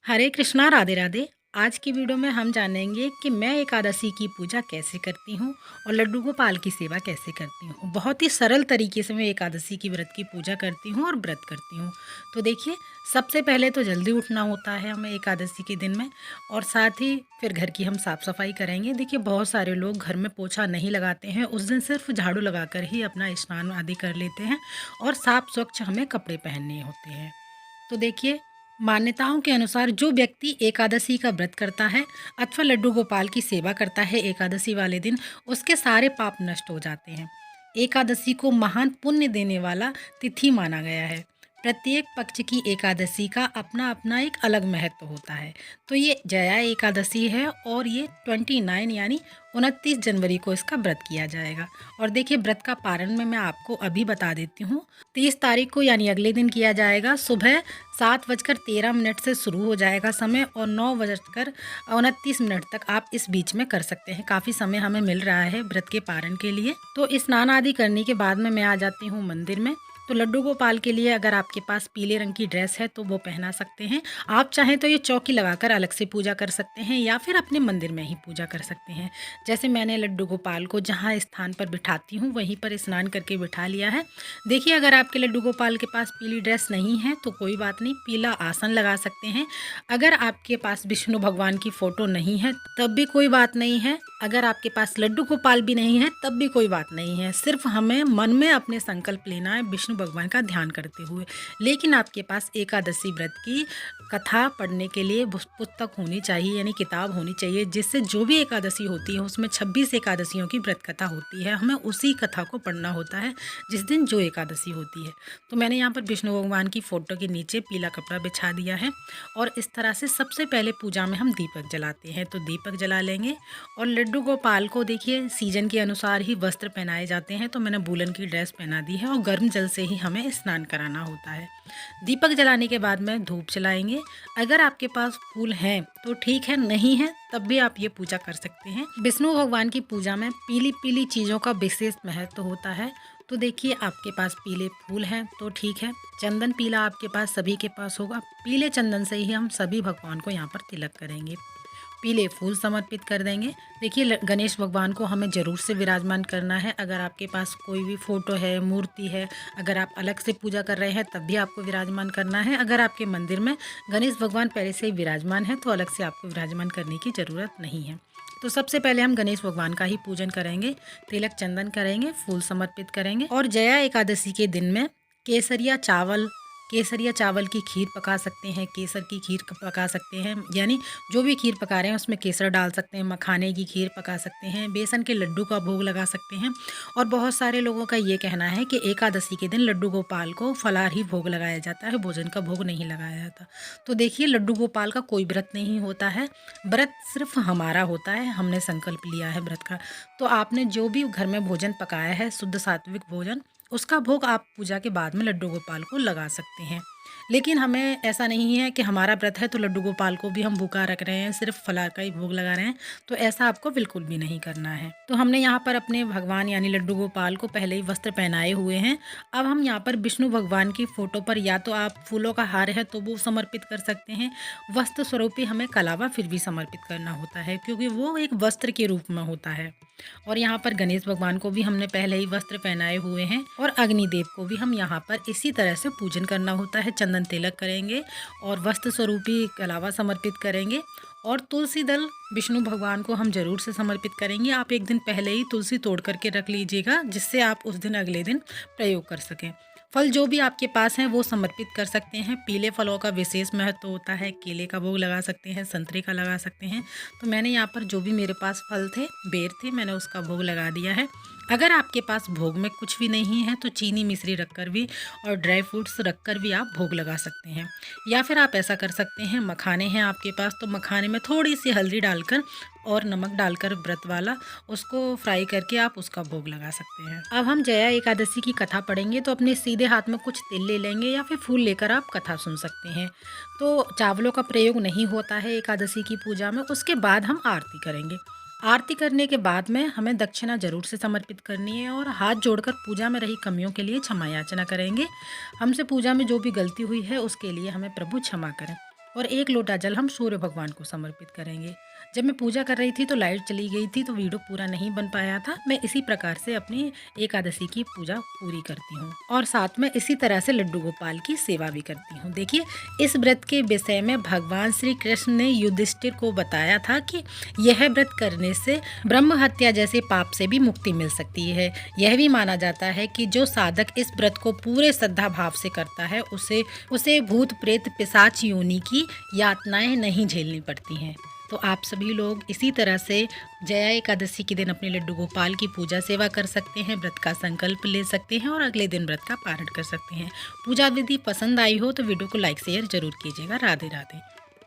हरे कृष्णा, राधे राधे। आज की वीडियो में हम जानेंगे कि मैं एकादशी की पूजा कैसे करती हूँ और लड्डू गोपाल की सेवा कैसे करती हूँ। बहुत ही सरल तरीके से मैं एकादशी की व्रत की पूजा करती हूँ और व्रत करती हूँ। तो देखिए, सबसे पहले तो जल्दी उठना होता है हमें एकादशी के दिन में, और साथ ही फिर घर की हम साफ़ सफाई करेंगे। देखिए, बहुत सारे लोग घर में पोछा नहीं लगाते हैं, उस दिन सिर्फ झाड़ू लगाकर ही अपना स्नान आदि कर लेते हैं और साफ स्वच्छ हमें कपड़े पहनने होते हैं। तो देखिए, मान्यताओं के अनुसार जो व्यक्ति एकादशी का व्रत करता है अथवा लड्डू गोपाल की सेवा करता है एकादशी वाले दिन, उसके सारे पाप नष्ट हो जाते हैं। एकादशी को महान पुण्य देने वाला तिथि माना गया है। प्रत्येक पक्ष की एकादशी का अपना अपना एक अलग महत्व होता है। तो ये जया एकादशी है और ये 29 यानी 29 जनवरी को इसका व्रत किया जाएगा। और देखिए, व्रत का पारण में मैं आपको अभी बता देती हूँ। 30 तारीख को यानी अगले दिन किया जाएगा। सुबह 7:13 से शुरू हो जाएगा समय और 9:29 तक आप इस बीच में कर सकते हैं। काफ़ी समय हमें मिल रहा है व्रत के पारण के लिए। तो स्नान आदि करने के बाद में मैं आ जाती हूँ मंदिर में। तो लड्डू गोपाल के लिए अगर आपके पास पीले रंग की ड्रेस है तो वो पहना सकते हैं। आप चाहें तो ये चौकी लगाकर अलग से पूजा कर सकते हैं या फिर अपने मंदिर में ही पूजा कर सकते हैं। जैसे मैंने लड्डू गोपाल को जहाँ स्थान पर बिठाती हूँ वहीं पर स्नान करके बिठा लिया है। देखिए, अगर आपके लड्डू गोपाल के पास पीली ड्रेस नहीं है तो कोई बात नहीं, पीला आसन लगा सकते हैं। अगर आपके पास विष्णु भगवान की फ़ोटो नहीं है तब भी कोई बात नहीं है। अगर आपके पास लड्डू गोपाल भी नहीं है तब भी कोई बात नहीं है। सिर्फ हमें मन में अपने संकल्प लेना है विष्णु भगवान का ध्यान करते हुए। लेकिन आपके पास एकादशी व्रत की कथा पढ़ने के लिए पुस्तक होनी चाहिए, यानी किताब होनी चाहिए, जिससे जो भी एकादशी होती है उसमें 26 एकादशियों की व्रत कथा होती है। हमें उसी कथा को पढ़ना होता है जिस दिन जो एकादशी होती है। तो मैंने यहाँ पर विष्णु भगवान की फ़ोटो के नीचे पीला कपड़ा बिछा दिया है और इस तरह से सबसे पहले पूजा में हम दीपक जलाते हैं। तो दीपक जला लेंगे और लड्डू गोपाल को देखिए सीजन के अनुसार ही वस्त्र पहनाए जाते हैं। तो मैंने वूलन की ड्रेस पहना दी है और गर्म जल से ही हमें स्नान कराना होता है। दीपक जलाने के बाद में धूप जलाएंगे। अगर आपके पास फूल हैं तो ठीक है, नहीं है तब भी आप ये पूजा कर सकते हैं। विष्णु भगवान की पूजा में पीली पीली चीज़ों का विशेष महत्व होता है। तो देखिए, आपके पास पीले फूल हैं तो ठीक है। चंदन पीला आपके पास सभी के पास होगा। पीले चंदन से ही हम सभी भगवान को यहाँ पर तिलक करेंगे। पीले फूल समर्पित कर देंगे। देखिए, गणेश भगवान को हमें ज़रूर से विराजमान करना है। अगर आपके पास कोई भी फ़ोटो है, मूर्ति है, अगर आप अलग से पूजा कर रहे हैं तब भी आपको विराजमान करना है। अगर आपके मंदिर में गणेश भगवान पहले से ही विराजमान है तो अलग से आपको विराजमान करने की ज़रूरत नहीं है। तो सबसे पहले हम गणेश भगवान का ही पूजन करेंगे, तिलक चंदन करेंगे, फूल समर्पित करेंगे। और जया एकादशी के दिन में केसरिया चावल की खीर पका सकते हैं, केसर की खीर पका सकते हैं, यानी जो भी खीर पका रहे हैं उसमें केसर डाल सकते हैं। मखाने की खीर पका सकते हैं, बेसन के लड्डू का भोग लगा सकते हैं। और बहुत सारे लोगों का ये कहना है कि एकादशी के दिन लड्डू गोपाल को फलाहार ही भोग लगाया जाता है, भोजन का भोग नहीं लगाया जाता। तो देखिए, लड्डू गोपाल का कोई व्रत नहीं होता है, व्रत सिर्फ हमारा होता है। हमने संकल्प लिया है व्रत का। तो आपने जो भी घर में भोजन पकाया है, शुद्ध सात्विक भोजन, उसका भोग आप पूजा के बाद में लड्डू गोपाल को लगा सकते हैं। लेकिन हमें ऐसा नहीं है कि हमारा व्रत है तो लड्डू गोपाल को भी हम भूखा रख रहे हैं, सिर्फ फलाहार का ही भोग लगा रहे हैं। तो ऐसा आपको बिल्कुल भी नहीं करना है। तो हमने यहाँ पर अपने भगवान यानी लड्डू गोपाल को पहले ही वस्त्र पहनाए हुए हैं। अब हम यहाँ पर विष्णु भगवान की फ़ोटो पर या तो आप फूलों का हार है तो वो समर्पित कर सकते हैं। वस्त्र स्वरूपी हमें कलावा फिर भी समर्पित करना होता है, क्योंकि वो एक वस्त्र के रूप में होता है। और यहाँ पर गणेश भगवान को भी हमने पहले ही वस्त्र पहनाए हुए हैं और अग्निदेव को भी हम यहाँ पर इसी तरह से पूजन करना होता है। चंदन तिलक करेंगे और वस्त्र स्वरूपी कलावा समर्पित करेंगे। और तुलसी दल विष्णु भगवान को हम जरूर से समर्पित करेंगे। आप एक दिन पहले ही तुलसी तोड़ करके रख लीजिएगा, जिससे आप उस दिन अगले दिन प्रयोग कर सकें। फल जो भी आपके पास हैं वो समर्पित कर सकते हैं। पीले फलों का विशेष महत्व होता है। केले का भोग लगा सकते हैं, संतरे का लगा सकते हैं। तो मैंने यहाँ पर जो भी मेरे पास फल थे, बेर थे, मैंने उसका भोग लगा दिया है। अगर आपके पास भोग में कुछ भी नहीं है तो चीनी मिश्री रखकर भी और ड्राई फ्रूट्स रखकर भी आप भोग लगा सकते हैं। या फिर आप ऐसा कर सकते हैं, मखाने हैं आपके पास तो मखाने में थोड़ी सी हल्दी डालकर और नमक डालकर व्रत वाला उसको फ्राई करके आप उसका भोग लगा सकते हैं। अब हम जया एकादशी की कथा पढ़ेंगे। तो अपने सीधे हाथ में कुछ तिल ले लेंगे या फिर फूल लेकर आप कथा सुन सकते हैं। तो चावलों का प्रयोग नहीं होता है एकादशी की पूजा में। उसके बाद हम आरती करेंगे। आरती करने के बाद में हमें दक्षिणा जरूर से समर्पित करनी है और हाथ जोड़कर पूजा में रही कमियों के लिए क्षमा याचना करेंगे। हमसे पूजा में जो भी गलती हुई है उसके लिए हमें प्रभु क्षमा करें। और 1 लोटा जल हम सूर्य भगवान को समर्पित करेंगे। जब मैं पूजा कर रही थी तो लाइट चली गई थी, तो वीडियो पूरा नहीं बन पाया था। मैं इसी प्रकार से अपनी एकादशी की पूजा पूरी करती हूँ और साथ में इसी तरह से लड्डू गोपाल की सेवा भी करती हूँ। देखिए, इस व्रत के विषय में भगवान श्री कृष्ण ने युधिष्ठिर को बताया था कि यह व्रत करने से ब्रह्म हत्या जैसे पाप से भी मुक्ति मिल सकती है। यह भी माना जाता है कि जो साधक इस व्रत को पूरे श्रद्धा भाव से करता है उसे भूत प्रेत पिशाच योनि की यातनाएं नहीं झेलनी पड़ती हैं। तो आप सभी लोग इसी तरह से जया एकादशी के दिन अपने लड्डू गोपाल की पूजा सेवा कर सकते हैं, व्रत का संकल्प ले सकते हैं और अगले दिन व्रत का पारण कर सकते हैं। पूजा विधि पसंद आई हो तो वीडियो को लाइक शेयर जरूर कीजिएगा। राधे राधे।